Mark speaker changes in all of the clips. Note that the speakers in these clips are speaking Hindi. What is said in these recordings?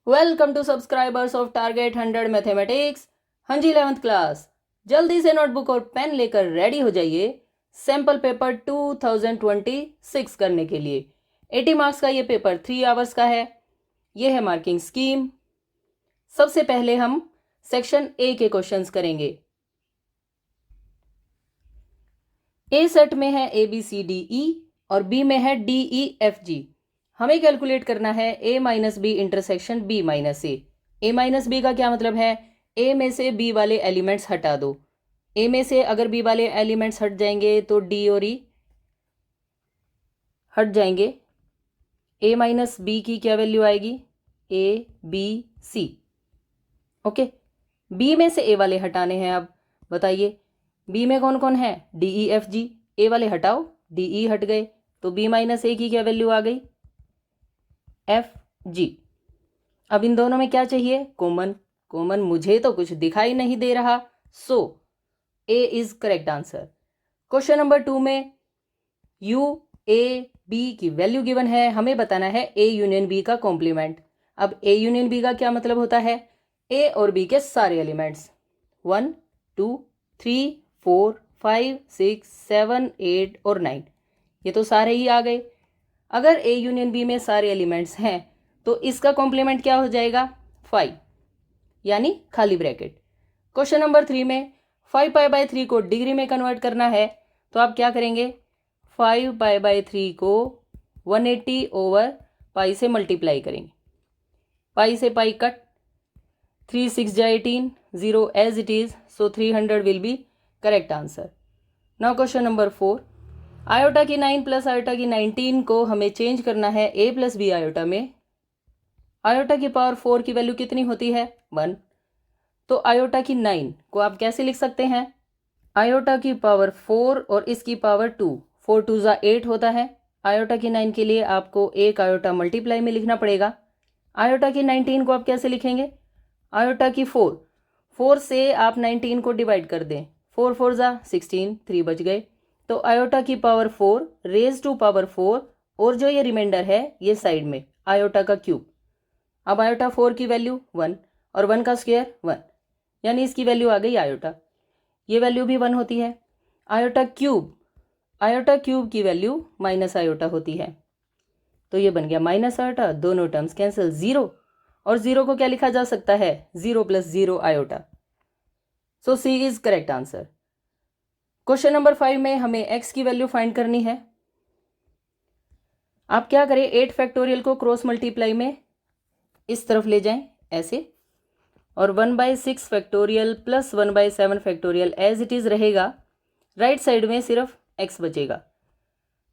Speaker 1: Welcome to subscribers of target 100 mathematics. हाँ जी 11th क्लास, जल्दी से नोटबुक और पेन लेकर रेडी हो जाइए सैम्पल पेपर 2026 करने के लिए। 80 मार्क्स का ये पेपर 3 आवर्स का है। ये है मार्किंग स्कीम। सबसे पहले हम सेक्शन ए के क्वेश्चंस करेंगे। ए सेट में है ए बी सी डी ई और बी में है डी ई एफ जी। हमें कैलकुलेट करना है A minus B intersection B minus A. A minus B का क्या मतलब है? ए में से बी वाले एलिमेंट्स हटा दो। ए में से अगर बी वाले एलिमेंट्स हट जाएंगे तो डी और ई हट जाएंगे। ए माइनस बी की क्या वैल्यू आएगी? A B C. Okay, B में से ए वाले हटाने हैं। अब बताइए बी में कौन कौन है? D E F G. ए वाले हटाओ, डी ई हट गए, तो बी माइनस ए की क्या वैल्यू आ गई? F G. अब इन दोनों में क्या चाहिए? कॉमन। कॉमन मुझे तो कुछ दिखाई नहीं दे रहा, so A is correct answer. Question number 2 में यू ए बी की वैल्यू गिवन है। हमें बताना है ए यूनियन बी का कॉम्प्लीमेंट। अब ए यूनियन बी का क्या मतलब होता है? ए और बी के सारे एलिमेंट्स 1 2 3 4 5 6 7 8 और 9, ये तो सारे ही आ गए। अगर ए यूनियन बी में सारे एलिमेंट्स हैं तो इसका कॉम्प्लीमेंट क्या हो जाएगा? 5, यानी खाली ब्रैकेट। क्वेश्चन नंबर 3 में 5 पाई बाई 3 को डिग्री में कन्वर्ट करना है, तो आप क्या करेंगे? 5 पाई बाई 3 को 180 ओवर पाई से मल्टीप्लाई करेंगे। पाई से पाई कट, 3 6 जा 18, 0 as it is, so 300 will be correct answer. Now question number 4, iota की 9 प्लस आयोटा की 19 को हमें चेंज करना है ए प्लस बी आयोटा में। आयोटा की पावर 4 की वैल्यू कितनी होती है? 1। तो आयोटा की 9 को आप कैसे लिख सकते हैं? आयोटा की पावर 4 और इसकी पावर 2, 4 2 जा 8 होता है। आयोटा की 9 के लिए आपको एक आयोटा मल्टीप्लाई में लिखना पड़ेगा। आयोटा की 19 को आप कैसे लिखेंगे? आयोटा की 4 से आप 19 को डिवाइड कर दें, 4 4 जा 16, 3 बच गए। तो आयोटा की पावर 4 रेज टू पावर 4, और जो ये रिमाइंडर है ये साइड में आयोटा का क्यूब। अब आयोटा 4 की वैल्यू 1 और 1 का स्क्वायर 1, यानी इसकी वैल्यू आ गई आयोटा। ये वैल्यू भी 1 होती है। आयोटा क्यूब की वैल्यू माइनस आयोटा होती है, तो ये बन गया माइनस आयोटा। दोनों टर्म्स कैंसिल, 0 और 0 को क्या लिखा जा सकता है? 0 + 0 iota. So C is correct answer. Question number 5 में हमें x की वैल्यू फाइंड करनी है। आप क्या करें, 8 फैक्टोरियल को क्रॉस मल्टीप्लाई में इस तरफ ले जाएं ऐसे, और 1/6 factorial plus 1/7 factorial as it is रहेगा। राइट साइड में सिर्फ x बचेगा।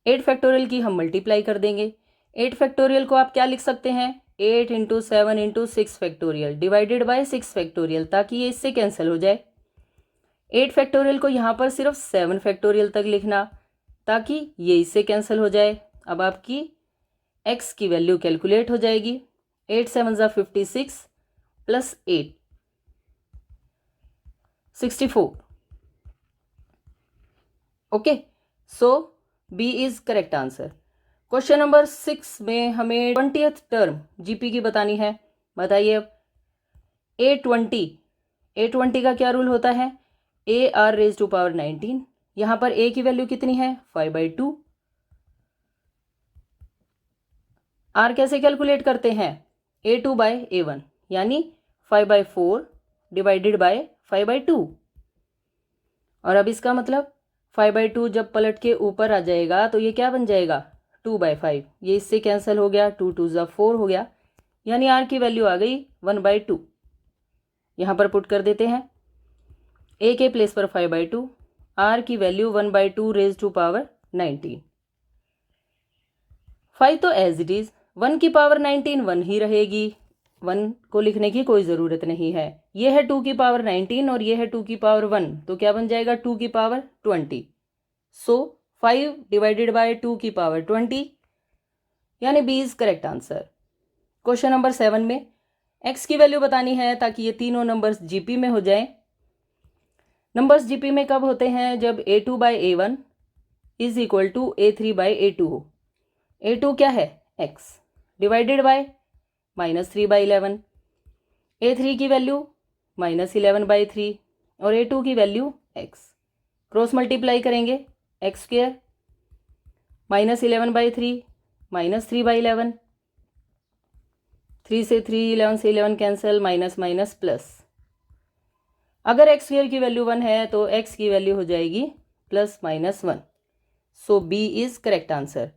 Speaker 1: 8 फैक्टोरियल की हम मल्टीप्लाई कर देंगे। 8 फैक्टोरियल को आप क्या लिख सकते हैं? 8 × 7 × 6 फैक्टोरियल डिवाइडेड बाय 6 फैक्टोरियल, ताकि ये इससे कैंसिल हो जाए। 8 फैक्टोरियल को यहाँ पर सिर्फ 7 फैक्टोरियल तक लिखना, ताकि ये इससे कैंसिल हो जाए। अब आपकी x की वैल्यू कैलकुलेट हो जाएगी। 8 7 जा 56 plus 8 64। Okay, so B is correct answer. Question number 6 में हमें 20th टर्म जीपी की बतानी है। बताइए अब A20 का क्या रूल होता है? A R raise to power 19। यहाँ पर a की वैल्यू कितनी है? 5/2। r कैसे कैलकुलेट करते हैं? A2/A1, यानी 5/4 डिवाइडेड बाय 5/2। और अब इसका मतलब 5/2 जब पलट के ऊपर आ जाएगा तो ये क्या बन जाएगा? 2/5। ये इससे कैंसिल हो गया, 2 2 जा 4 हो गया, यानी r की वैल्यू आ गई 1/2। यहाँ पर पुट कर देते हैं a के प्लेस पर 5/2, r की वैल्यू 1/2 रेज टू पावर 19। 5 तो एज इट इज, 1 की पावर 19 1 ही रहेगी, 1 को लिखने की कोई ज़रूरत नहीं है। ये है 2 की पावर 19 और ये है 2 की पावर 1, तो क्या बन जाएगा? 2 की पावर 20। सो 5 डिवाइडेड बाय 2 की पावर 20, यानी B is correct answer. Question number 7 में x की वैल्यू बतानी है ताकि ये तीनों नंबर्स जीपी में हो जाएं। नंबर्स जीपी में कब होते हैं? जब A2/A1 is equal to A3/A2 हो। A2 क्या है? x डिवाइडेड बाय -3/11, A3 की वैल्यू -11/3 और A2 की वैल्यू x। क्रॉस मल्टीप्लाई करेंगे x² -11/3 -3/11, 3 से 3, 11 से 11 कैंसिल, माइनस माइनस प्लस। अगर x² की वैल्यू 1 है तो x की वैल्यू हो जाएगी +-1। सो बी इज करेक्ट आंसर।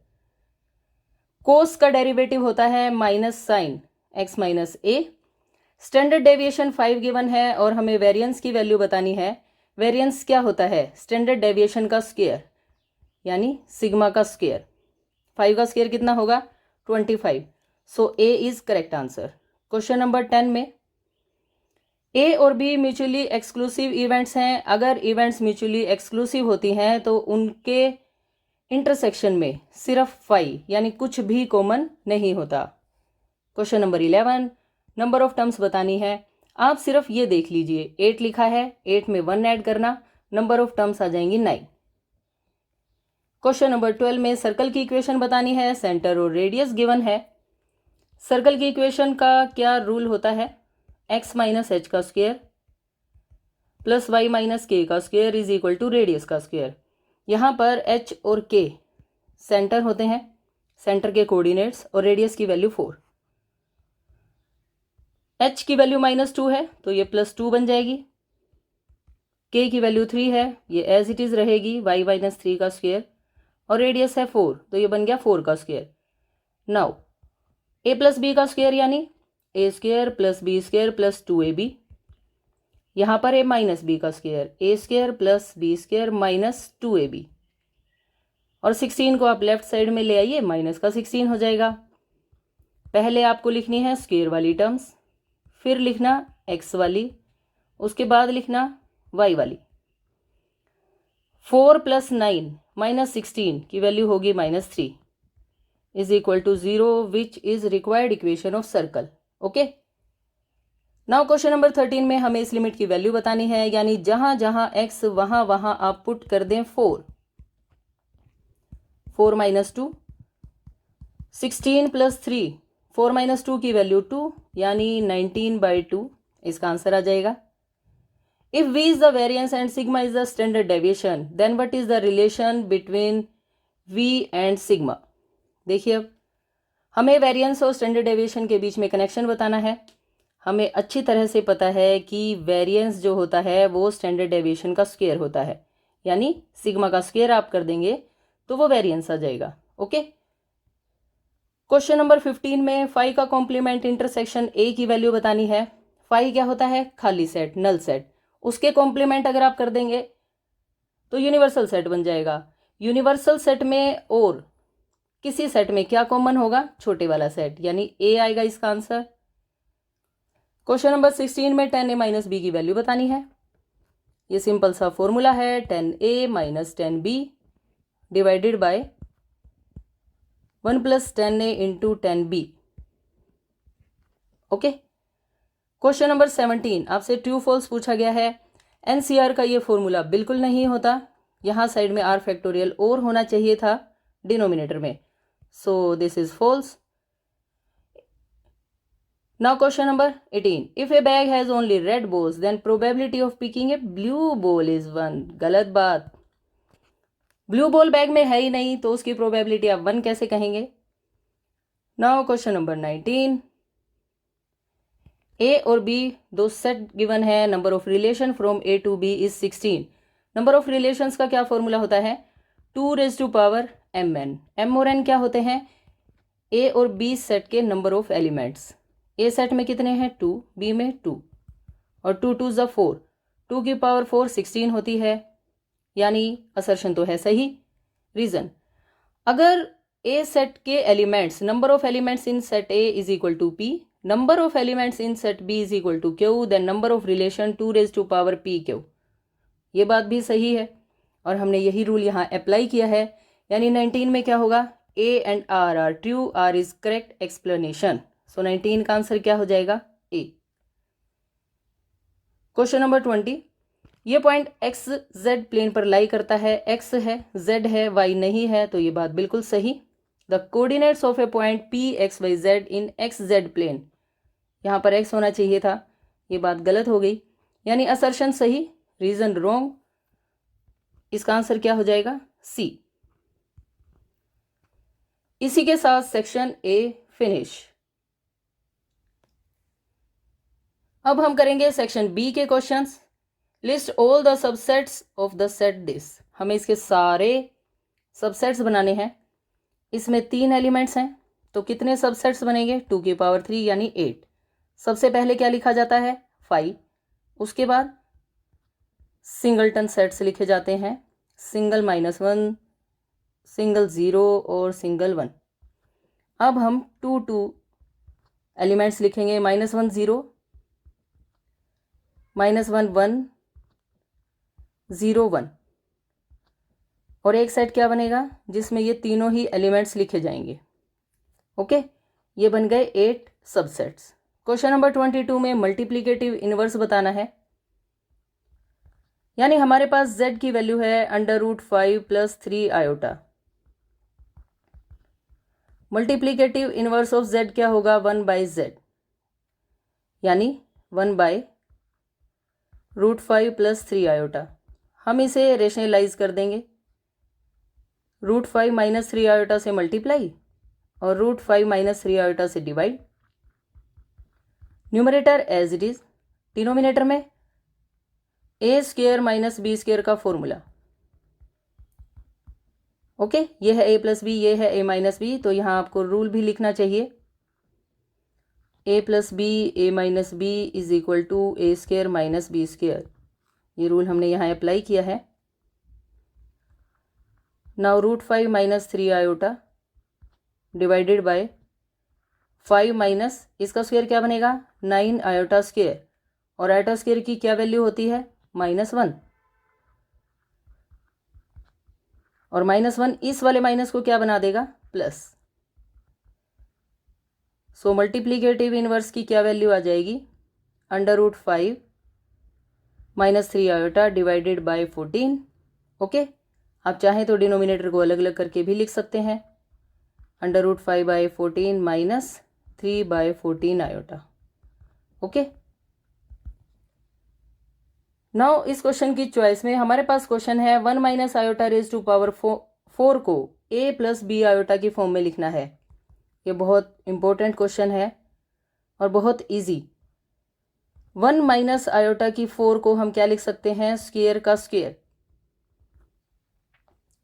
Speaker 1: कोस का डेरिवेटिव होता है माइनस साइन x माइनस ए। स्टैंडर्ड डेविएशन 5 गिवन है और हमें वेरिएंस की वैल्यू बतानी है। वेरिएंस क्या होता है? स्टैंडर्ड डेविएशन का स्क्वायर यानी सिग्मा का स्क्वायर। 5 का स्क्वायर कितना होगा? 25। So A is correct answer. Question number 10 में ए और बी म्यूचुअली एक्सक्लूसिव इवेंट्स हैं। अगर इवेंट्स म्यूचुअली एक्सक्लूसिव होती हैं तो उनके इंटरसेक्शन में सिर्फ फाई यानी कुछ भी कॉमन नहीं होता। Question number 11 number of terms बतानी है। आप सिर्फ ये देख लीजिए 8 लिखा है, 8 में 1 ऐड करना, नंबर ऑफ टर्म्स आ जाएंगी 9। क्वेश्चन नंबर 12 में सर्कल की इक्वेशन बतानी है। सेंटर और रेडियस गिवन है। सर्कल की इक्वेशन का क्या रूल होता है? x माइनस एच का square plus Y minus K का square is equal to radius का स्क्वायर। यहाँ पर h और k सेंटर होते हैं, सेंटर के कोऑर्डिनेट्स, और रेडियस की वैल्यू 4। h की वैल्यू -2 है तो ये +2 बन जाएगी। k की वैल्यू 3 है, ये एज इट इज रहेगी y माइनस 3 का स्क्वायर, और रेडियस है 4 तो ये बन गया 4 का square. Now a plus B का स्क्वायर यानी a² plus b² plus 2ab। यहाँ पर a माइनस बी का square a² plus b² minus 2ab, और 16 को आप लेफ्ट साइड में ले आइए, माइनस का 16 हो जाएगा। पहले आपको लिखनी है स्क्वायर वाली टर्म्स, फिर लिखना x वाली, उसके बाद लिखना y वाली। 4 + 9 -16 की वैल्यू होगी -3 is equal to 0 which is required equation of circle. Okay, now question number 13 में हमें इस लिमिट की वैल्यू बतानी है, यानी जहां जहां x वहां वहां आप पुट कर दें 4 -2, 16 + 3, 4 - 2 की वैल्यू 2 यानी 19/2 इसका आंसर आ जाएगा। If v is the variance and sigma is the standard deviation then what is the relation between v and sigma. देखिए अब हमें वेरिएंस और स्टैंडर्ड डेविएशन के बीच में कनेक्शन बताना है। हमें अच्छी तरह से पता है कि वेरिएंस जो होता है वो स्टैंडर्ड डेविएशन का स्क्वायर होता है, यानी सिग्मा का स्क्वायर आप कर देंगे तो वो वेरिएंस आ जाएगा। ओके, क्वेश्चन नंबर 15 में फाई का कॉम्प्लीमेंट इंटरसेक्शन ए की वैल्यू बतानी है। फाई क्या होता है? खाली सेट, नल सेट। उसके कॉम्प्लीमेंट अगर आप कर देंगे तो यूनिवर्सल सेट बन जाएगा। यूनिवर्सल सेट में और किसी सेट में क्या कॉमन होगा? छोटे वाला सेट, यानी ए आएगा इसका आंसर। क्वेश्चन नंबर 16 में 10a - b की वैल्यू बतानी है। ये सिंपल सा फॉर्मूला है 10a - 10b divided by 1 + 10a × 10b। Okay, question number 17 आपसे ट्रू फॉल्स पूछा गया है। एनसीआर का ये फॉर्मूला बिल्कुल नहीं होता, यहाँ साइड में r फैक्टोरियल और होना चाहिए था डिनोमिनेटर में, so this is false. Now question number 18. If a bag has only red balls, then probability of picking a blue ball is 1. गलत बात। ब्लू बॉल बैग में है ही नहीं तो उसकी प्रोबेबिलिटी आप 1 कैसे कहेंगे? Now question number 19. A और B दो सेट गिवन है। Number of relation from A to B is 16. Number of relations का क्या फॉर्मूला होता है? 2⁻m n। m और n क्या होते हैं? A और B सेट के number of elements. A set में कितने हैं? 2, बी में 2, और 2 2 4, 2 की पावर 4 16 होती है, यानी असर्शन तो है सही। रीजन, अगर ए सेट के elements, number of elements in set A is equal to P, number of elements in set B is equal to Q, then number of relation 2⁻p⁻q। ये बात भी सही है और हमने यही रूल यहाँ अप्लाई किया है, यानी 19 में क्या होगा? A and R are true, R is correct explanation. So 19 का आंसर क्या हो जाएगा? ए। क्वेश्चन नंबर 20, ये पॉइंट एक्स जेड प्लेन पर लाई करता है। एक्स है, जेड है, वाई नहीं है, तो ये बात बिल्कुल सही। The coordinates of a point P X Y Z in X Z plane, यहाँ पर एक्स होना चाहिए था, ये बात गलत हो गई, यानी असर्शन सही, रीजन रॉन्ग। इसका आंसर क्या हो जाएगा? सी। इसी के साथ सेक्शन ए फिनिश। अब हम करेंगे सेक्शन बी के questions. List all the subsets of the set this. हमें इसके सारे सबसेट्स बनाने हैं। इसमें 3 एलिमेंट्स हैं, तो कितने सबसेट्स बनेंगे? 2 की पावर 3 यानी 8। सबसे पहले क्या लिखा जाता है? 5। उसके बाद सिंगलटन सेट्स लिखे जाते हैं, सिंगल -1, सिंगल 0 और सिंगल 1। अब हम 2 एलिमेंट्स लिखेंगे, -1 0, -1 1, 0 1, और एक सेट क्या बनेगा जिसमें ये तीनों ही एलिमेंट्स लिखे जाएंगे। ओके, ये बन गए 8 सबसेट्स। क्वेश्चन नंबर 22 में मल्टीप्लिकेटिव इनवर्स बताना है, यानी हमारे पास z की वैल्यू है √5 + 3 iota. Multiplicative inverse of z क्या होगा? 1/z, यानी 1/√5 + 3 आयोटा। हम इसे रेशनलाइज कर देंगे, √5 - 3 आयोटा से मल्टीप्लाई और √5 - 3 आयोटा से divide. Numerator as it is, denominator में a² - b² का फॉर्मूला। ओके, ये है a + b, ये है a - b, तो यहाँ आपको रूल भी लिखना चाहिए, a + b a - b is equal to a² - b²। ये रूल हमने यहाँ अप्लाई किया है। Now √5 - 3 iota divided by 5 minus इसका स्क्वायर क्या बनेगा? 9 आयोटा स्क्वायर, और आयोटा स्क्वायर की क्या वैल्यू होती है? -1, और -1 इस वाले माइनस को क्या बना देगा? प्लस। सो मल्टीप्लिकेटिव इनवर्स की क्या वैल्यू आ जाएगी? √5 - 3 आयोटा डिवाइडेड बाय 14। ओके, आप चाहें तो डिनोमिनेटर को अलग अलग करके भी लिख सकते हैं, √5/14 - 3/14 आयोटा। ओके, नाउ इस क्वेश्चन की चॉइस में हमारे पास क्वेश्चन है 1 - आयोटा रेज टू पावर 4 को a + b आयोटा की फॉर्म में लिखना है। ये बहुत इंपॉर्टेंट क्वेश्चन है और बहुत इजी। 1 - आयोटा की 4 को हम क्या लिख सकते हैं? स्क्वायर का स्क्वायर।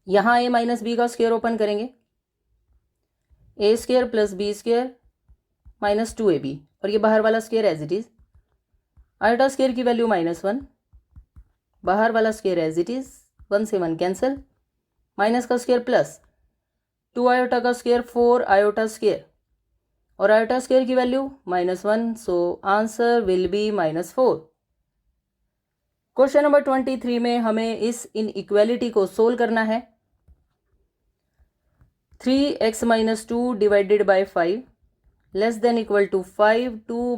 Speaker 1: यहाँ a - b का स्क्वायर ओपन करेंगे, a² + b² - 2ab, और ये बाहर वाला square as it is. Iota square की वैल्यू -1, बाहर वाला स्क्वायर एज इट इज, 1 से 1 कैंसिल, माइनस का स्क्वायर प्लस 2 आयोटा का स्क्वायर 4 आयोटा स्क्वायर, और आयोटा स्क्वायर की value -1, so answer will be -4। Question number 23 में हमें इस इनइक्वालिटी को सोल्व करना है। 3x - 2 divided by 5 less than equal to 5 2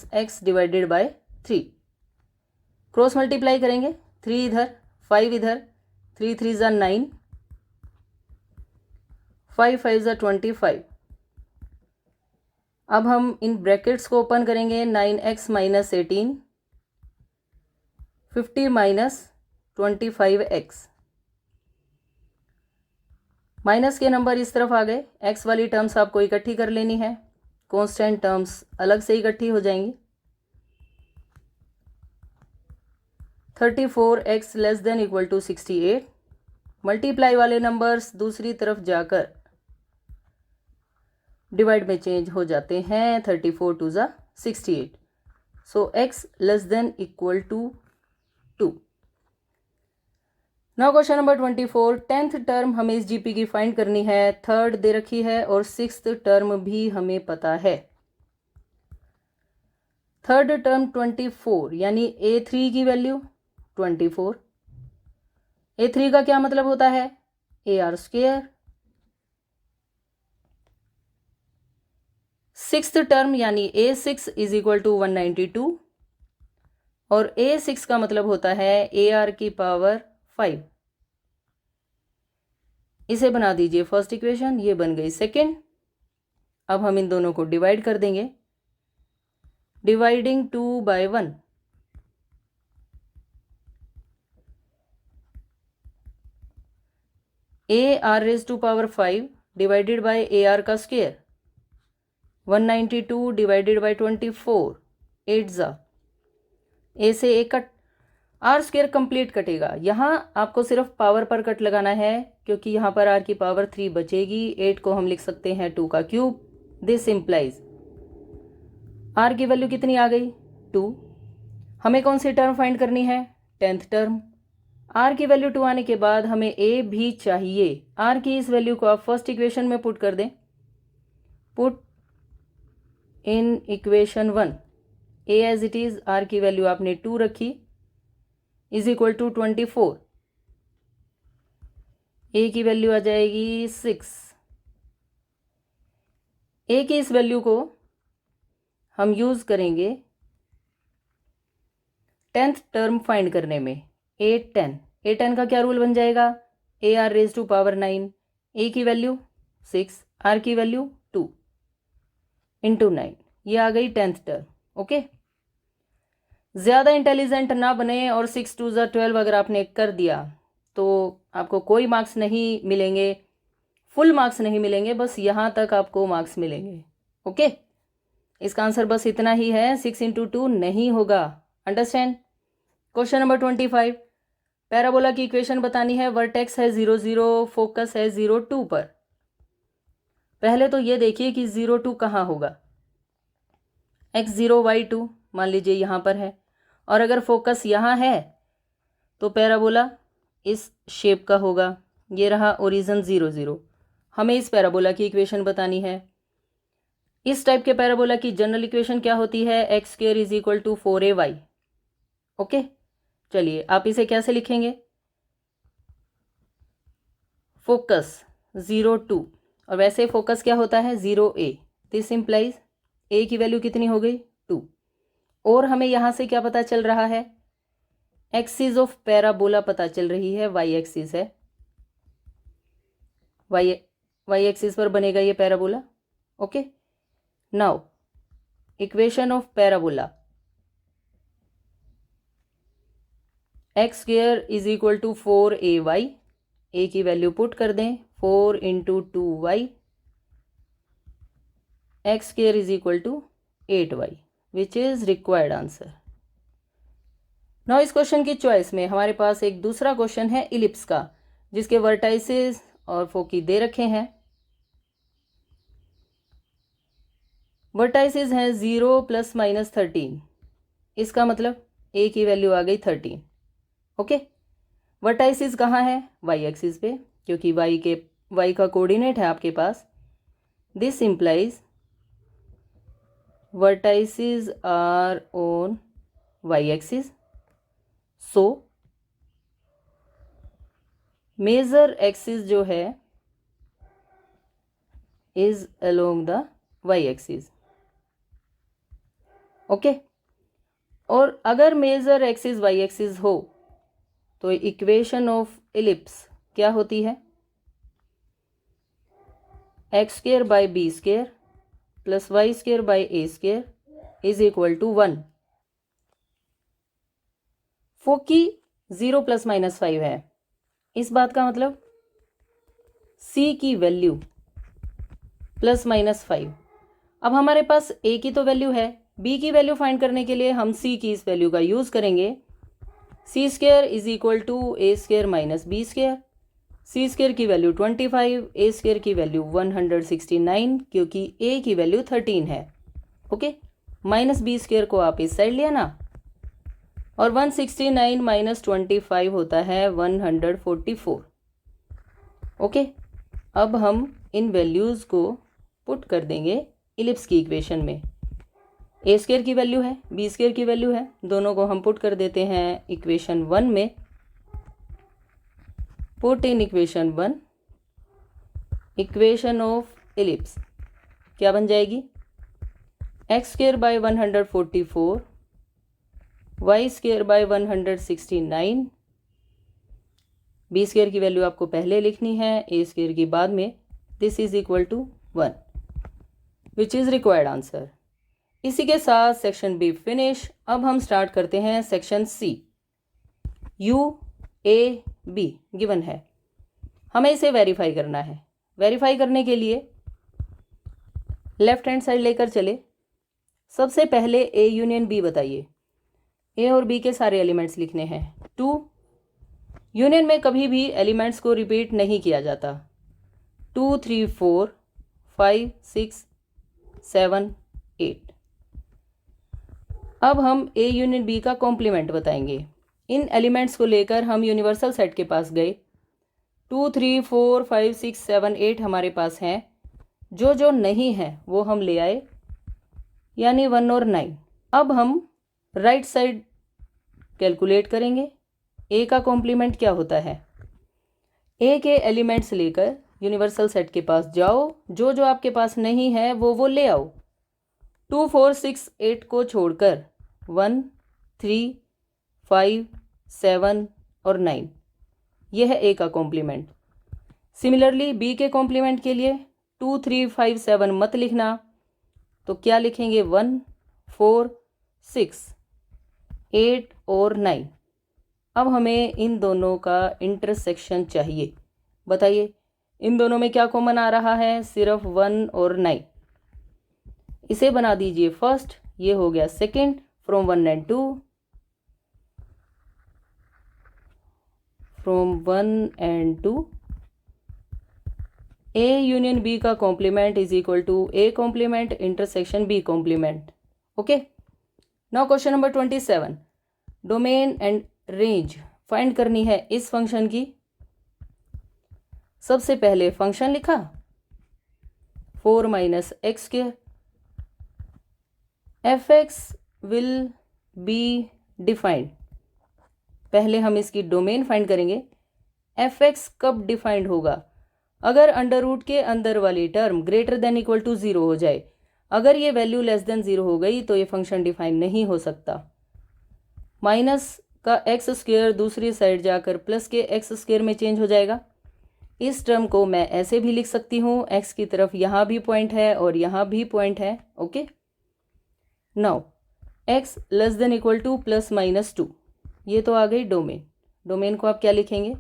Speaker 1: - x divided by 3। Cross multiply करेंगे, 3 इधर 5 इधर, 3 3 ज़ा 9, 5 5 ज़ा 25। अब हम इन ब्रैकेट्स को ओपन करेंगे, 9x - 18 50 - 25x। माइनस के नंबर इस तरफ आ गए, x वाली टर्म्स आपको इकट्ठी कर लेनी है, कांस्टेंट टर्म्स अलग से इकट्ठी हो जाएंगी। 34x less than equal to 68। Multiply वाले नंबर्स दूसरी तरफ जाकर डिवाइड में चेंज हो जाते हैं, 34 2 ज़ा 68, so x less than equal to 2। Now question number 24, 10th term हमें इस जीपी की फाइंड करनी है, 3rd दे रखी है और 6th टर्म भी हमें पता है। 3rd टर्म 24 यानी a3 की वैल्यू 24। a3 का क्या मतलब होता है? ar²। 6th टर्म यानी a6 इज इक्वल टू 192, और a6 का मतलब होता है ar की पावर 5। इसे बना दीजिए फर्स्ट इक्वेशन, ये बन गई सेकेंड। अब हम इन दोनों को डिवाइड कर देंगे, dividing 2/1, AR⁵ divided by AR का स्क्वायर, 192 डिवाइडेड बाय 24, 8 जा, ए से ए कट, आर स्क्वायर कंप्लीट कटेगा। यहाँ आपको सिर्फ पावर पर कट लगाना है, क्योंकि यहाँ पर आर की पावर 3 बचेगी। 8 को हम लिख सकते हैं 2 का क्यूब। दिस इम्प्लाइज आर की वैल्यू कितनी आ गई, 2। हमें कौन सी टर्म फाइंड करनी है, 10th टर्म। आर की वैल्यू 2 आने के बाद हमें ए भी चाहिए। आर की इस वैल्यू को आप फर्स्ट इक्वेशन में पुट कर दें, put in equation 1, A as it is, R की वैल्यू आपने 2 रखी, इज इक्वल टू 24, ए की वैल्यू आ जाएगी 6। ए की इस वैल्यू को हम यूज करेंगे 10th टर्म फाइंड करने में, 8 10। 8 10 का क्या रूल बन जाएगा, AR⁵9, ए की वैल्यू 6, आर की वैल्यू 2 इंटू 9, ये आ गई 10th टर्म। ओके, ज़्यादा इंटेलिजेंट ना बने और 6 2 12 अगर आपने कर दिया तो आपको कोई मार्क्स नहीं मिलेंगे, फुल मार्क्स नहीं मिलेंगे, बस यहाँ तक आपको मार्क्स मिलेंगे। ओके, इसका आंसर बस इतना ही है, 6 इंटू 2 नहीं होगा। अंडरस्टैंड। क्वेश्चन नंबर 25, पैराबोला की इक्वेशन बतानी है, वर्टेक्स है 0 0, फोकस है 0 2 पर। पहले तो ये देखिए कि 0 2 कहाँ होगा, x0 y2 मान लीजिए यहाँ पर है, और अगर फोकस यहाँ है तो पैराबोला इस शेप का होगा। ये रहा ओरिजिन 0 0। हमें इस पैराबोला की इक्वेशन बतानी है। इस टाइप के पैराबोला की जनरल इक्वेशन क्या होती है, x² is equal to 4ay। Okay, चलिए आप इसे कैसे लिखेंगे, फोकस 0 2, और वैसे फोकस क्या होता है 0a। दिस इम्प्लाइज a की वैल्यू कितनी हो गई, 2। और हमें यहाँ से क्या पता चल रहा है, एक्सिस ऑफ पैराबोला पता चल रही है, y एक्सिस है, y एक्सिस पर बनेगा ये parabola. Okay, now equation of parabola, x² is equal to 4ay, a की वैल्यू पुट कर दें, 4 into 2y, x² is equal to 8y, which is required answer. Now इस क्वेश्चन की चॉइस में हमारे पास एक दूसरा क्वेश्चन है इलिप्स का, जिसके वर्टाइसेस और फोकी दे रखे हैं। वर्टाइसेस हैं 0 ± 13, इसका मतलब a की वैल्यू आ गई 13। ओके, वर्टाइसेस कहाँ है, y एक्सिस पे, क्योंकि y का कोऑर्डिनेट है आपके पास। This implies vertices are on y axis, so major axis जो है is along the y axis। Okay, और अगर मेजर एक्सिस y एक्सिस हो तो इक्वेशन ऑफ इलिप्स क्या होती है, x² by b² plus y² by a² is equal to 1। Foci 0 ± 5 है, इस बात का मतलब c की वैल्यू ±5। अब हमारे पास a की तो वैल्यू है, b की वैल्यू फाइंड करने के लिए हम c की इस वैल्यू का यूज करेंगे, c² is equal to a² minus b²। c² की वैल्यू 25, a² की वैल्यू 169, क्योंकि a की वैल्यू 13 है। ओके, माइनस b² को आप इस साइड लिया ना, और 169 माइनस 25 होता है 144। ओके, अब हम इन वैल्यूज़ को पुट कर देंगे इलिप्स की इक्वेशन में। a² की वैल्यू है, b² की वैल्यू है, दोनों को हम पुट कर देते हैं इक्वेशन 1 में। Put in equation 1, equation of ellipse क्या बन जाएगी, x² by 144, y² by 169 B square की वैल्यू आपको पहले लिखनी है, ए स्क्वायर की बाद में। This is equal to 1 which is required answer. इसी के साथ सेक्शन बी फिनिश। अब हम स्टार्ट करते हैं section C. U A B given है, हमें इसे वेरीफाई करना है। वेरीफाई करने के लिए लेफ्ट हैंड साइड लेकर चले। सबसे पहले ए यूनियन बी बताइए। ए और बी के सारे एलिमेंट्स लिखने हैं। 2 यूनियन में कभी भी एलिमेंट्स को रिपीट नहीं किया जाता। 2 3 4 5 6 7 8। अब हम ए यूनियन बी का कॉम्प्लीमेंट बताएंगे। इन एलिमेंट्स को लेकर हम यूनिवर्सल सेट के पास गए। 2 3 4 5 6 7 8 हमारे पास हैं। जो जो नहीं है वो हम ले आए, यानी 1 और 9। अब हम राइट साइड कैलकुलेट करेंगे। ए का कॉम्प्लीमेंट क्या होता है? ए के एलिमेंट्स लेकर यूनिवर्सल सेट के पास जाओ, जो जो आपके पास नहीं है वो ले आओ। 2 4 6 8 को छोड़कर 1 3 5 7 और 9, यह है ए का कॉम्प्लीमेंट। सिमिलरली बी के कॉम्प्लीमेंट के लिए 2 3 5 7 मत लिखना, तो क्या लिखेंगे? 1 4 6 8 और 9। अब हमें इन दोनों का इंटरसेक्शन चाहिए। बताइए इन दोनों में क्या कॉमन आ रहा है? सिर्फ 1 और 9। इसे बना दीजिए फर्स्ट, ये हो गया second. From 1 and 2, from 1 and 2 A union B का complement is equal to A complement intersection B complement. Okay, now question number 27। Domain and range find करनी है इस फंक्शन की। सबसे पहले फंक्शन लिखा 4 minus X square. F X will be defined. पहले हम इसकी डोमेन फाइंड करेंगे। एफ एक्स कब डिफाइंड होगा? अगर अंडर रूट के अंदर वाली term greater than equal to 0 हो जाए। अगर ये वैल्यू लेस देन 0 हो गई तो ये फंक्शन डिफाइन नहीं हो सकता। माइनस का एक्स स्क्वायर दूसरी साइड जाकर प्लस के एक्स स्क्वायर में चेंज हो जाएगा। इस टर्म को मैं ऐसे भी लिख सकती हूँ, एक्स की तरफ यहाँ भी पॉइंट है और यहाँ भी पॉइंट है। Okay, now x less than equal two plus minus 2, ये तो आ गई डोमेन। डोमेन को आप क्या लिखेंगे?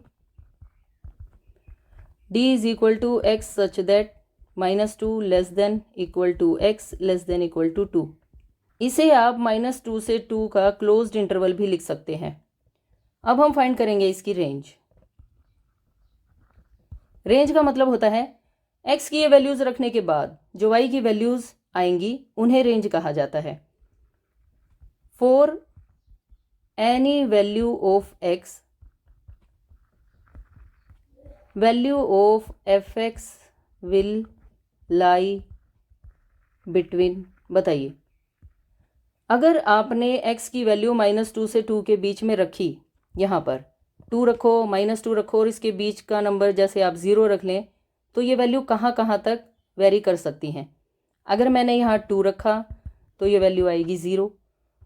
Speaker 1: d is equal to X such that -2 less than equal to X less than equal to 2। इसे आप -2 से 2 का क्लोज्ड इंटरवल भी लिख सकते हैं। अब हम फाइंड करेंगे इसकी रेंज। रेंज का मतलब होता है x की ये वैल्यूज रखने के बाद जो y की वैल्यूज आएंगी उन्हें रेंज कहा जाता है। For any value of x, value of F X will lie between. बताइए अगर आपने x की वैल्यू -2 से 2 के बीच में रखी, यहाँ पर 2 रखो, -2 रखो और इसके बीच का नंबर जैसे आप 0 रख लें, तो ये वैल्यू कहाँ कहाँ तक वेरी कर सकती हैं। अगर मैंने यहाँ 2 रखा तो ये वैल्यू आएगी 0,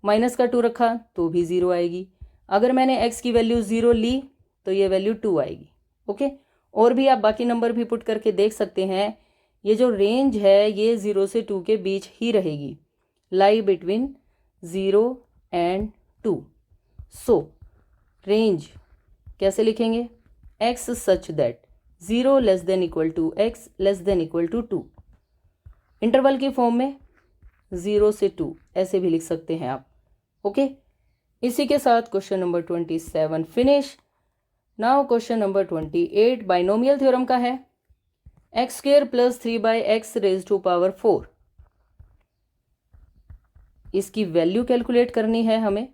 Speaker 1: माइनस का 2 रखा तो भी 0 आएगी। अगर मैंने x की वैल्यू 0 ली तो ये वैल्यू 2 आएगी। ओके, और भी आप बाकी नंबर भी पुट करके देख सकते हैं। ये जो रेंज है ये 0 से 2 के बीच ही रहेगी, lie between 0 and 2। So range कैसे लिखेंगे? x such that 0 less than equal to x less than equal to 2। Interval की फॉर्म में 0 से 2 ऐसे भी लिख सकते हैं आप। ओके, इसी के साथ question number 27 finish. Now question number 28 binomial theorem का है। X square plus 3/x raise to power 4, इसकी वैल्यू कैलकुलेट करनी है हमें।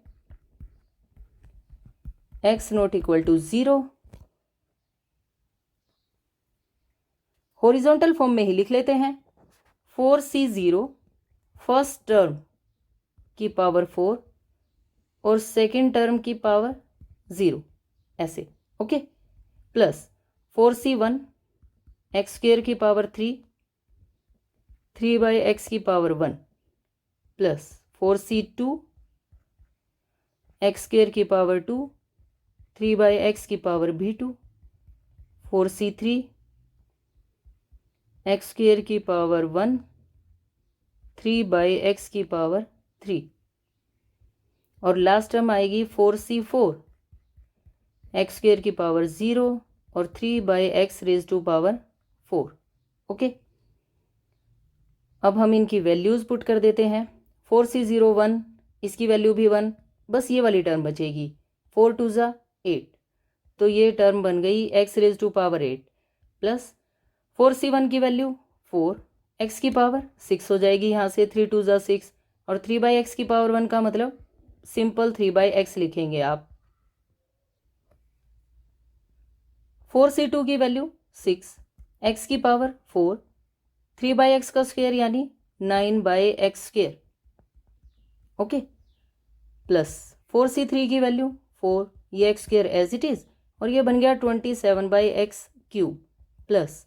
Speaker 1: x not equal to 0, horizontal form में ही लिख लेते हैं। 4c0 फर्स्ट टर्म की पावर 4 और सेकेंड टर्म की पावर 0, ऐसे। Okay, plus 4c1 x square की पावर 3, 3/x की power 1, plus 4c2 x square की पावर 2, 3/x की पावर भी 2, 4c3 एक्स स्क्वेयर की पावर 1 3 बाई एक्स की पावर 3 और लास्ट टर्म आएगी 4c4 एक्स स्क्वेयर की पावर 0 और 3 by X raise to power 4। Okay, अब हम इनकी वैल्यूज़ पुट कर देते हैं। 4c0 1, इसकी वैल्यू भी 1, बस ये वाली टर्म बचेगी। 4 2 ज़ा 8, तो ये टर्म बन गई X raise to power 8 plus 4c1 की वैल्यू 4 एक्स की पावर 6 हो जाएगी यहाँ से। 3 2 ज़ा 6 और 3 बाई एक्स की पावर 1 का मतलब सिंपल 3 बाई एक्स लिखेंगे आप। 4c2 की वैल्यू 6 एक्स की पावर 4 3 बाई एक्स का स्क्वायर यानी 9 by X square. Okay, plus 4c3 की वैल्यू 4, ये X square as it is और ये बन गया 27 by x cube plus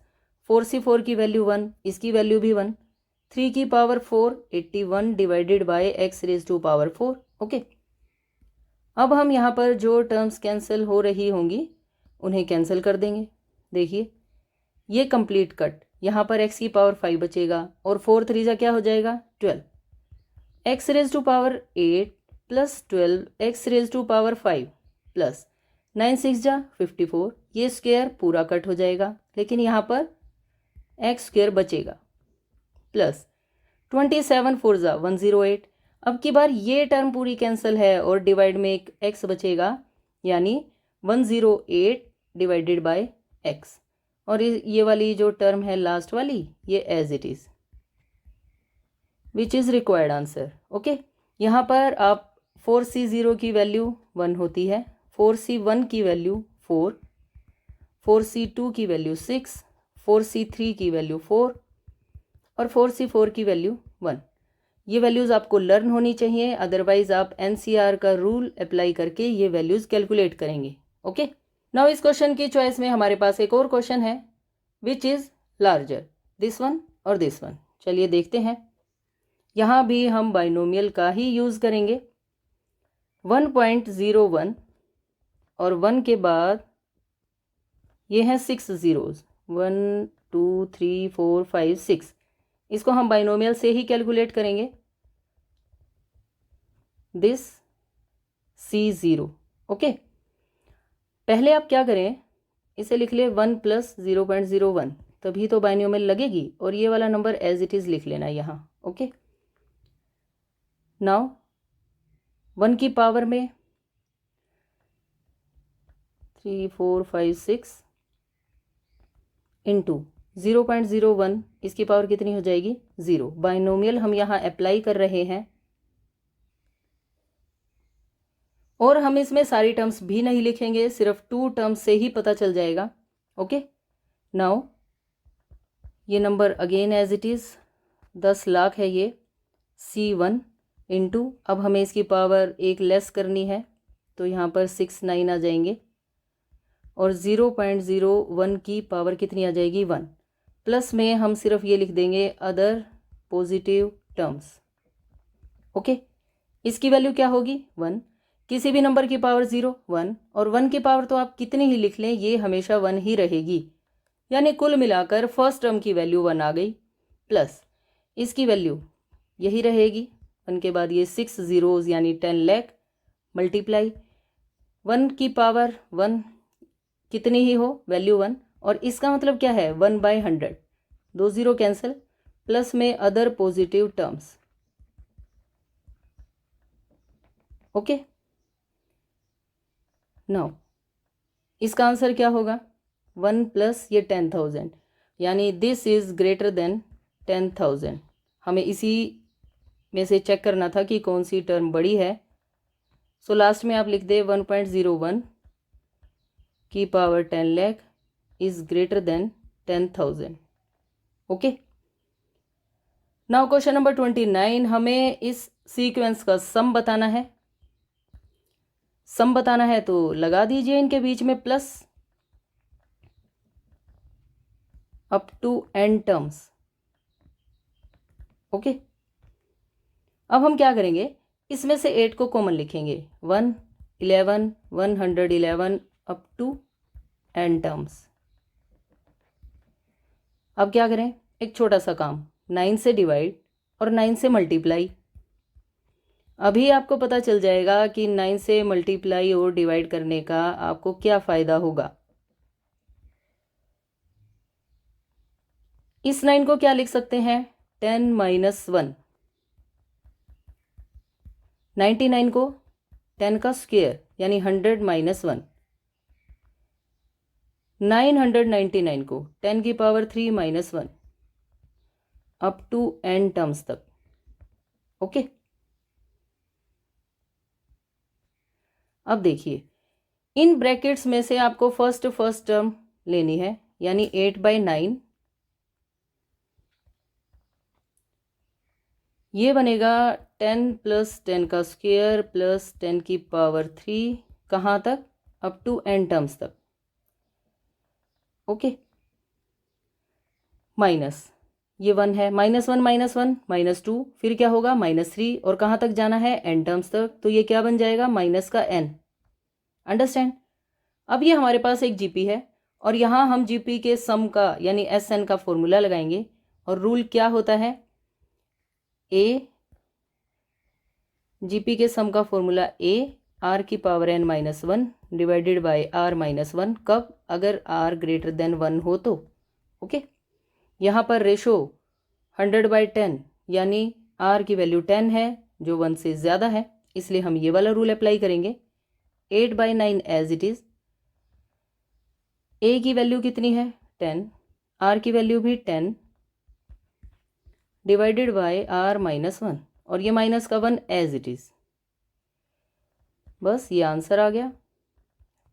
Speaker 1: 4c4 की वैल्यू 1, इसकी वैल्यू भी 1, 3 की power 4 81 divided by X raise to power 4। Okay, अब हम यहाँ पर जो टर्म्स कैंसिल हो रही होंगी उन्हें कैंसिल कर देंगे। देखिए ये कंप्लीट कट, यहाँ पर एक्स की पावर 5 बचेगा और 4 3 जा क्या हो जाएगा 12, X raise to power 8 plus 12 X raise to power 5 plus 9 6 जा 54, ये स्क्वायर पूरा कट हो जाएगा लेकिन यहाँ पर एक्स स्क्वायर बचेगा प्लस 27 4 जा 108। अब की बार ये टर्म पूरी कैंसिल है और डिवाइड में एक एक्स बचेगा यानी 108 डिवाइडेड बाय एक्स और ये वाली जो टर्म है लास्ट वाली ये as it is which is required answer. Okay, यहाँ पर आप 4c0 की वैल्यू 1 होती है, 4c1 की वैल्यू 4, 4c2 की वैल्यू 6, 4c3 की वैल्यू 4 और 4c4 की वैल्यू 1। ये वैल्यूज़ आपको लर्न होनी चाहिए, अदरवाइज आप एनसीआर का रूल अप्लाई करके ये वैल्यूज़ कैलकुलेट करेंगे। ओके, नाउ इस क्वेश्चन की चॉइस में हमारे पास एक और क्वेश्चन है which is larger, this one और दिस वन। चलिए देखते हैं, यहाँ भी हम बाइनोमियल का ही यूज़ करेंगे। 1.01 और 1 के बाद ये हैं 6 ज़ीरोज़, 1 2 3 4 5 6, इसको हम बाइनोमियल से ही कैलकुलेट करेंगे। This C0। ओके, पहले आप क्या करें, इसे लिख ले 1 प्लस 0.01, तभी तो बाइनोमियल लगेगी और ये वाला नंबर एज इट इज़ लिख लेना यहाँ। ओके, नाउ 1 की पावर में 3 4 5 6 इंटू 0.01, इसकी पावर कितनी हो जाएगी 0। बाइनोमियल हम यहाँ अप्लाई कर रहे हैं और हम इसमें सारी टर्म्स भी नहीं लिखेंगे, सिर्फ 2 टर्म्स से ही पता चल जाएगा। ओके, नाउ ये number again as it is 10 lakh है ये C1 इंटू, अब हमें इसकी पावर एक लेस करनी है तो यहाँ पर 6 9 आ जाएंगे और 0.01 की पावर कितनी आ जाएगी 1, प्लस में हम सिर्फ ये लिख देंगे अदर पॉजिटिव टर्म्स। ओके, इसकी वैल्यू क्या होगी 1, किसी भी नंबर की पावर 0 1 और 1 की पावर तो आप कितनी ही लिख लें ये हमेशा 1 ही रहेगी, यानी कुल मिलाकर फर्स्ट टर्म की वैल्यू 1 आ गई, प्लस इसकी वैल्यू यही रहेगी 1 के बाद ये 6 ज़ीरोज़ यानी 10 लाख मल्टीप्लाई 1 की पावर 1 कितनी ही हो वैल्यू 1 और इसका मतलब क्या है 1/100, 2 ज़ीरो कैंसिल, प्लस में other positive terms. Okay, now इसका आंसर क्या होगा 1 प्लस ये 10,000 यानी दिस इज़ ग्रेटर देन 10,000। हमें इसी में से चेक करना था कि कौन सी टर्म बड़ी है, सो लास्ट में आप लिख दे 1.01 की power 10 lakh is greater than 10,000। Okay, now question number 29, हमें इस सीक्वेंस का सम बताना है। सम बताना है तो लगा दीजिए इनके बीच में plus up to n terms. Okay, अब हम क्या करेंगे, इसमें से 8 को कॉमन लिखेंगे 1 11 111 अप टू n टर्म्स। अब क्या करें, एक छोटा सा काम, 9 से डिवाइड और 9 से मल्टीप्लाई। अभी आपको पता चल जाएगा कि 9 से मल्टीप्लाई और डिवाइड करने का आपको क्या फ़ायदा होगा। इस 9 को क्या लिख सकते हैं, 10 माइनस 1। 99 को 10 का स्क्वायर यानी 100 माइनस 1। 999 को 10 की power 3 minus 1 up to n terms तक। ओके, अब देखिए इन ब्रैकेट्स में से आपको फर्स्ट टर्म लेनी है, यानी 8/9। ये बनेगा 10 प्लस 10 का स्क्वायर प्लस 10 की पावर 3, कहाँ तक, अप टू n टर्म्स तक। ओके, माइनस ये 1 है, -1 -1 -2, फिर क्या होगा -3, और कहाँ तक जाना है, n टर्म्स तक, तो ये क्या बन जाएगा, माइनस का n। अंडरस्टैंड। अब ये हमारे पास एक जीपी है और यहाँ हम जीपी के सम का यानी SN का फॉर्मूला लगाएंगे, और रूल क्या होता है, ए जीपी के सम का फॉर्मूला a r की power n minus 1 divided by r minus 1, कब, अगर r ग्रेटर देन 1 हो तो। ओके, यहाँ पर रेशो 100/10 यानी r की वैल्यू 10 है जो 1 से ज़्यादा है, इसलिए हम ये वाला रूल अप्लाई करेंगे। 8/9 एज इट इज़। a की वैल्यू कितनी है, 10, r की वैल्यू भी 10 डिवाइडेड बाय r माइनस 1, और ये माइनस का 1 एज इट इज़। बस ये आंसर आ गया,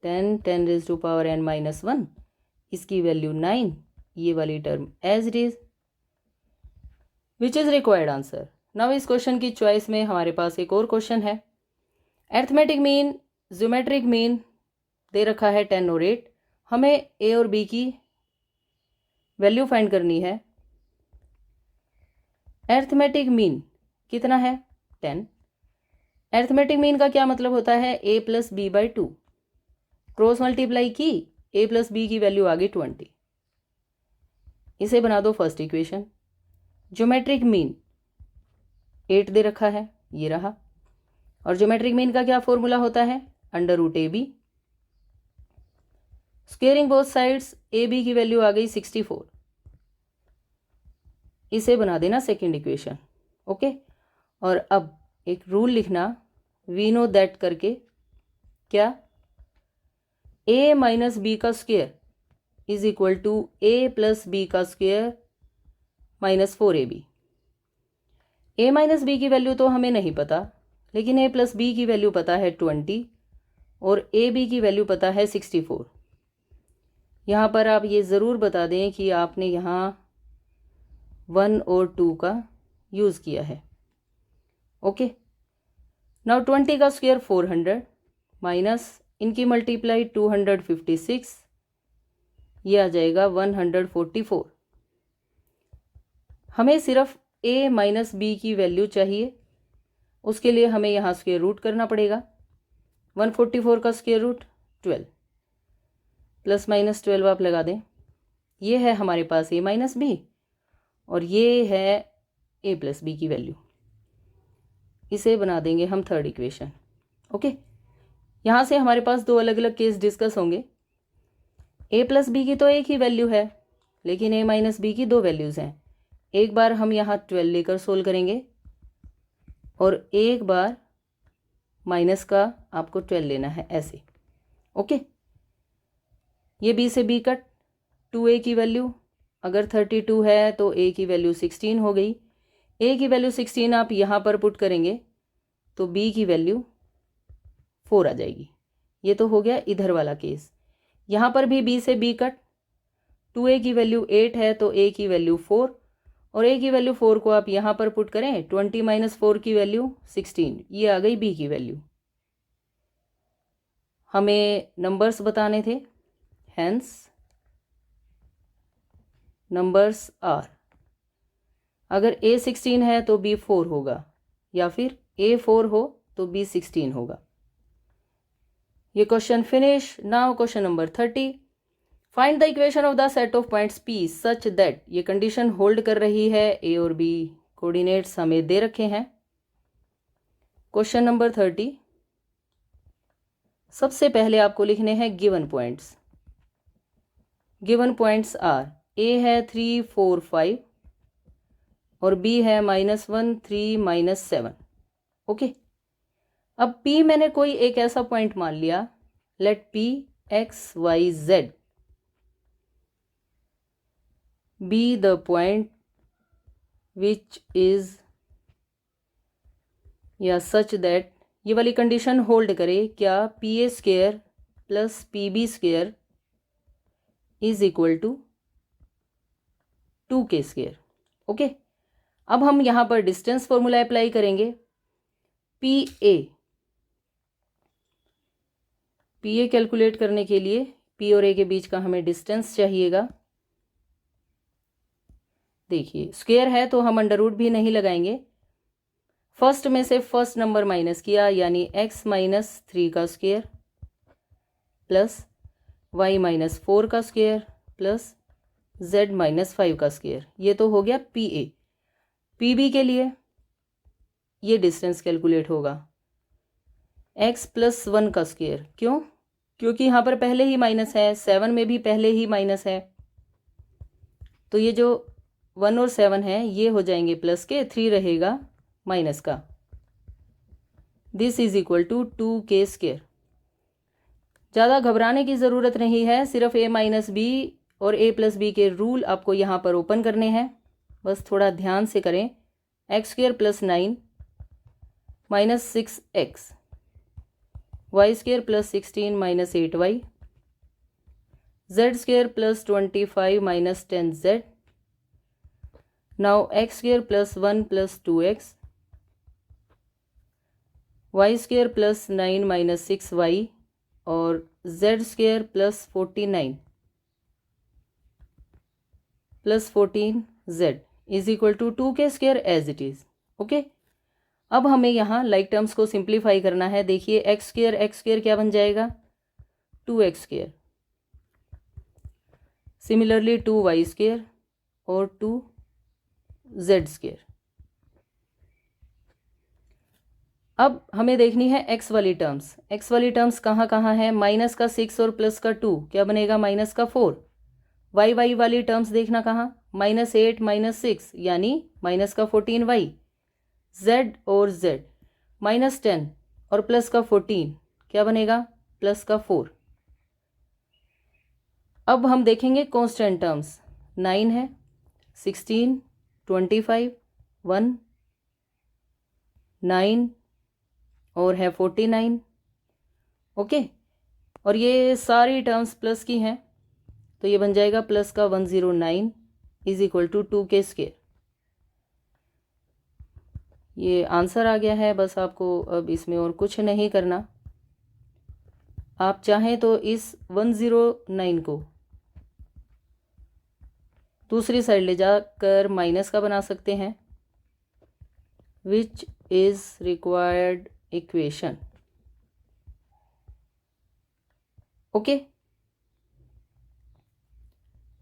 Speaker 1: 10 raise to power n minus 1, इसकी वैल्यू 9, ये वाली term as it is, which is required answer. Now इस क्वेश्चन की चॉइस में हमारे पास एक और क्वेश्चन है, अरिथमेटिक मीन, ज्योमेट्रिक मीन दे रखा है 10 और 8, हमें a और b की वैल्यू फाइंड करनी है। अरिथमेटिक मीन कितना है, 10। अरिथमेटिक मीन का क्या मतलब होता है, a plus B by 2, cross multiply की, a प्लस बी की वैल्यू आ गई 20। इसे बना दो फर्स्ट इक्वेशन। ज्योमेट्रिक मीन 8 दे रखा है, ये रहा, और ज्योमेट्रिक मीन का क्या फॉर्मूला होता है, √AB। Squaring both sides, A B की वैल्यू आ गई 64, इसे बना देना सेकेंड इक्वेशन। ओके, और अब एक रूल लिखना, वी नो दैट करके, क्या, a माइनस बी का square is equal to a plus B का square minus 4ab। a minus B की वैल्यू तो हमें नहीं पता, लेकिन a प्लस बी की वैल्यू पता है 20 और ab की वैल्यू पता है 64। यहाँ पर आप ये ज़रूर बता दें कि आपने यहाँ 1 और 2 का यूज़ किया है। ओके, नाउ 20 का स्क्वायर 400 माइनस इनकी मल्टीप्लाई 256, ये आ जाएगा 144। हमें सिर्फ a माइनस बी की वैल्यू चाहिए, उसके लिए हमें यहाँ स्क्वायर रूट करना पड़ेगा। 144 का स्क्वायर रूट 12, प्लस माइनस 12 आप लगा दें, ये है हमारे पास a माइनस बी और ये है a प्लस बी की वैल्यू। इसे बना देंगे हम थर्ड इक्वेशन। ओके, यहाँ से हमारे पास दो अलग अलग केस डिस्कस होंगे। a प्लस बी की तो एक ही वैल्यू है, लेकिन a माइनस बी की दो वैल्यूज़ हैं। एक बार हम यहाँ 12 लेकर सोल्व करेंगे और एक बार माइनस का आपको 12 लेना है, ऐसे। ओके, ये b से b कट, 2a की वैल्यू अगर 32 है तो a की वैल्यू 16 हो गई। a की वैल्यू 16 आप यहाँ पर पुट करेंगे तो b की वैल्यू 4 आ जाएगी। ये तो हो गया इधर वाला केस। यहाँ पर भी b से b कट, 2a की वैल्यू 8 है तो a की वैल्यू 4, और a की वैल्यू 4 को आप यहाँ पर पुट करें, 20 माइनस 4 की वैल्यू 16, ये आ गई b की वैल्यू। हमें नंबर्स बताने थे, हेंस नंबर्स आर, अगर a 16 है तो b 4 होगा, या फिर a 4 हो तो b 16 होगा। ये question finish. Now question number 30, find the equation of the set of points P such that, ये कंडीशन होल्ड कर रही है, A और B कोऑर्डिनेट्स हमें दे रखे हैं। क्वेश्चन नंबर 30, सबसे पहले आपको लिखने हैं given points. Given points are, A है 3 4 5 और B है -1 3 -7। ओके, अब P मैंने कोई एक ऐसा पॉइंट मान लिया, late P XYZ be the point which is या सच दैट, ये वाली कंडीशन होल्ड करे क्या, PA square plus PB square is equal to 2K square. Okay, अब हम यहाँ पर डिस्टेंस फॉर्मूला अप्लाई करेंगे। PA कैलकुलेट करने के लिए P और A के बीच का हमें डिस्टेंस चाहिएगा। देखिए स्क्वायर है तो हम अंडर रूट भी नहीं लगाएंगे, फर्स्ट में से फर्स्ट नंबर माइनस किया, यानी x -3 का स्क्वायर प्लस y -4 का स्क्वायर प्लस z -5 का स्क्वायर। ये तो हो गया PA। PB के लिए ये डिस्टेंस कैलकुलेट होगा x + 1 का स्क्वायर। क्यों? क्योंकि यहाँ पर पहले ही माइनस है, 7 में भी पहले ही माइनस है, तो ये जो 1 और 7 है ये हो जाएंगे प्लस के, 3 रहेगा माइनस का। This is equal to 2K square. ज़्यादा घबराने की ज़रूरत नहीं है, सिर्फ A - B और A + B के रूल आपको यहाँ पर ओपन करने हैं, बस थोड़ा ध्यान से करें। x² + 9 -6x, y² + 16 -8y, z² + 25 - 10z। Now x² + 1 + 2x, y² + 9 - 6y और z² + 49 + 14z is equal to 2K square as it is. Okay, अब हमें यहाँ लाइक टर्म्स को सिंप्लीफाई करना है। देखिए x² क्या बन जाएगा, 2x², सिमिलरली 2y² और 2z²। अब हमें देखनी है x वाली टर्म्स। x वाली टर्म्स कहाँ कहाँ है, माइनस का 6 और प्लस का 2 क्या बनेगा, -4। y वाली टर्म्स देखना कहाँ, -8 -6 यानी -14y। z और z, -10 और प्लस का 14 क्या बनेगा, +4। अब हम देखेंगे कांस्टेंट टर्म्स, 9 है, 16 25 1 9 और है 49। ओके, और ये सारी टर्म्स प्लस की हैं, तो ये बन जाएगा प्लस का 109 is equal to 2K square. ये आंसर आ गया है, बस आपको अब इसमें और कुछ नहीं करना। आप चाहें तो इस 109 को दूसरी साइड ले जाकर माइनस का बना सकते हैं, which is required equation. Okay,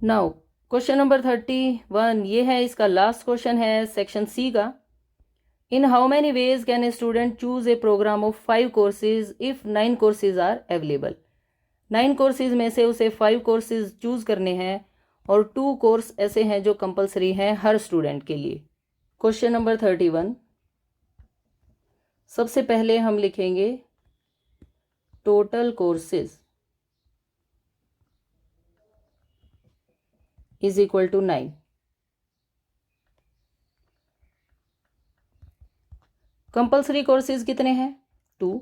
Speaker 1: now question number 31, ये है इसका लास्ट क्वेश्चन है सेक्शन सी का। In how many ways can a student choose a programme of 5 courses if 9 courses are available. 9 courses में से उसे 5 कोर्सेज चूज करने हैं और 2 कोर्स ऐसे हैं जो कंपलसरी हैं हर स्टूडेंट के लिए। क्वेश्चन नंबर 31, सबसे पहले हम लिखेंगे total courses is equal to 9। Compulsory courses कितने हैं, 2,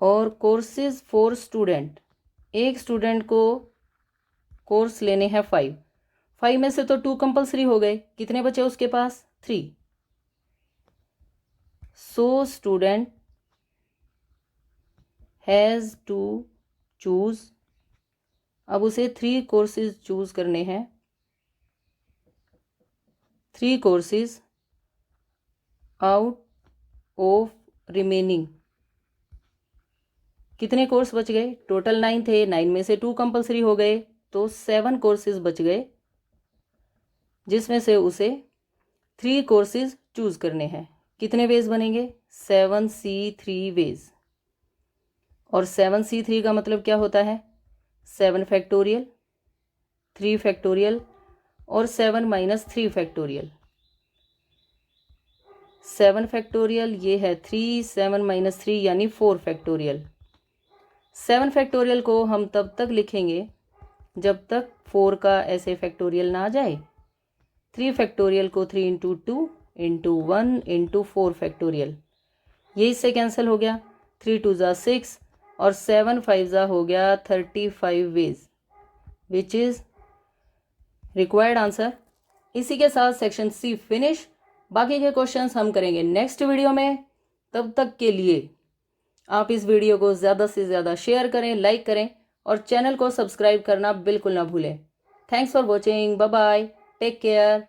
Speaker 1: और कोर्सेज फॉर स्टूडेंट, एक स्टूडेंट को कोर्स लेने हैं 5। 5 में से तो 2 कंपलसरी हो गए, कितने बचे उसके पास, 3। So student has to choose, अब उसे 3 कोर्सेज चूज करने हैं। 3 कोर्सेज आउट ऑफ रिमेनिंग, कितने कोर्स बच गए? टोटल 9 थे, 9 में से 2 कंपलसरी हो गए, तो 7 कोर्सेज बच गए, जिसमें से उसे 3 कोर्सेज चूज करने हैं। कितने वेज बनेंगे? 7C3 veg. और 7C3 का मतलब क्या होता है? 7 फैक्टोरियल, 3 फैक्टोरियल और 7 माइनस 3 फैक्टोरियल। 7 फैक्टोरियल ये है 3, 7 माइनस 3 यानी 4 फैक्टोरियल। 7 फैक्टोरियल को हम तब तक लिखेंगे जब तक 4 का ऐसे फैक्टोरियल ना आ जाए। 3 फैक्टोरियल को 3 इंटू 2 इंटू 1 इंटू 4 फैक्टोरियल, ये इससे कैंसिल हो गया। 3 2 ज़ा 6 और 7 5 ज़ा हो गया 35 ways, which is required answer. इसी के साथ सेक्शन सी फिनिश। बाकी के क्वेश्चंस हम करेंगे नेक्स्ट वीडियो में। तब तक के लिए आप इस वीडियो को ज़्यादा से ज़्यादा शेयर करें, लाइक करें और चैनल को सब्सक्राइब करना बिल्कुल ना भूलें। Thanks for watching, bye bye, take care.